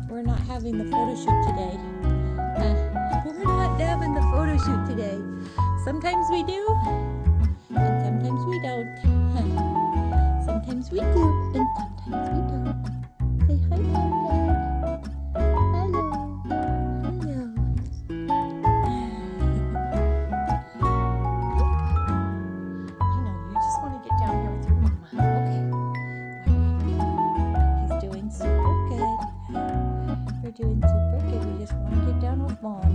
we're not having the photo shoot today. We're not having the photo shoot today. Sometimes we do, and sometimes we don't. Sometimes we do, and sometimes we don't. Say hi, Mom. Hello. Hello. I know, you just want to get down here with your mama. Okay. He's doing super good. We're doing super good. We just want to get down with Mom.